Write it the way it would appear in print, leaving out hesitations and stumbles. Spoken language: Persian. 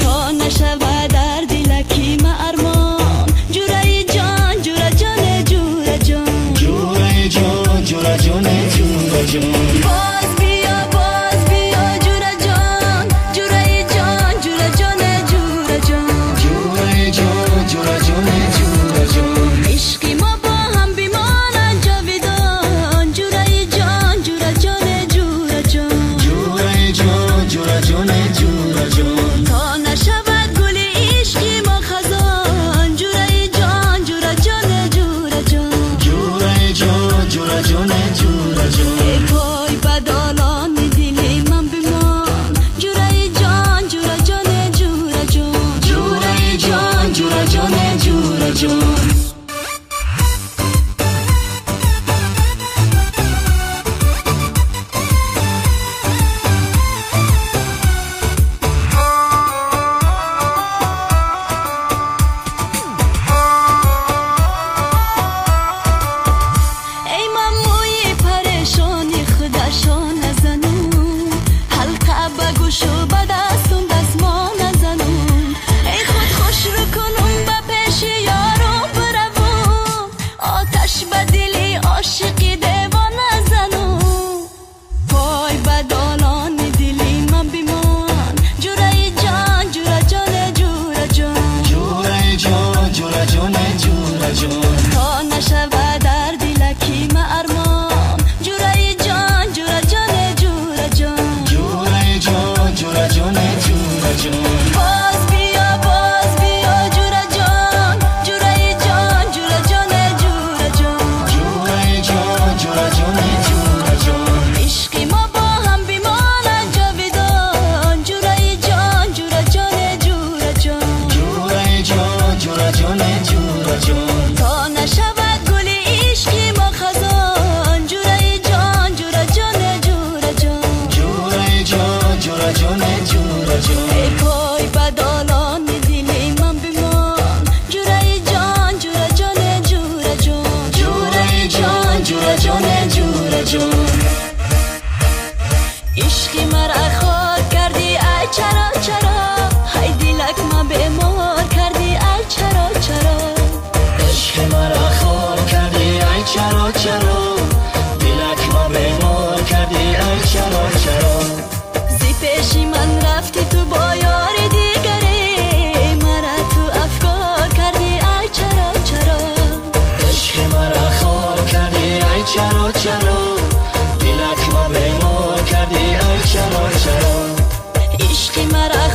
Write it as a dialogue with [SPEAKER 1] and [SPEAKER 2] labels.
[SPEAKER 1] تا نشود در دلکی ما ارمان جورای جان جورا جان جورا جان
[SPEAKER 2] جورای جان جورا جان جورا جان
[SPEAKER 1] باز بیا جورا جان جورای جان جورا جان جورا جان
[SPEAKER 2] جورای جان جورا جان جورا جان
[SPEAKER 1] عشقی ما با هم بیمانند جاویدان جورای جان جورا جان جورا جان
[SPEAKER 2] جورای جان جورا جان جورا جان
[SPEAKER 1] تا نشود گل عشقی ما خزان جورای جان جورا جان جورا جان
[SPEAKER 2] جورای جان جورا جان جورا جان
[SPEAKER 1] ای پای بدالان دل من بمان جورای جان جورا جان جورا جان
[SPEAKER 2] جورای جان جورا جان جورا جان
[SPEAKER 1] شو با دستم دستما نزنم ای خود خوش رو کنم با پیش یارم بروم آتش به دلی عاشقی دیوان نزنم پای بدالان دلی من بیمان جورای جان جورا جان جورا جان
[SPEAKER 2] جورای جان جورا جان جورا جان
[SPEAKER 1] تا نشود در دلکی ما ارمان جورای جان جورا جان جورا جان
[SPEAKER 2] جورای جان جورا جان جورا جان
[SPEAKER 1] باز بیا جورا جان جورای جان جورا جان جورا جان
[SPEAKER 2] جورای جان جورا جان جورا جان
[SPEAKER 1] عشقی ما با هم بیمانند جاویدان جورای جان جورا جان جورا جان
[SPEAKER 2] جورای جان جورا جان جورا جان
[SPEAKER 1] تا نشود گل عشقی ما خزان جورای جان جورا جان جورا جان
[SPEAKER 2] جورای جان جورا جان جورا جان
[SPEAKER 1] ای پای بدالان دل من بمان جورای جان جورا جان جورا جان
[SPEAKER 2] جورای جان جورا جان جورا جان
[SPEAKER 1] عشقی مرا خار کردی ای چرا چرا های دلک ما بیمار کردی ای چرا چرا
[SPEAKER 2] عشق مرا خار کردی ای چرا چرا دلک ما بیمار کردی ای چرا چرا
[SPEAKER 1] زی پیشی من رفتی تو با یار دیگری مرا تو افکار کردی ای چرا چرا
[SPEAKER 2] عشق مرا خار کردی ای چرا چرا دلک ما بیمار کردی ای چرا چرا
[SPEAKER 1] عشقی مرا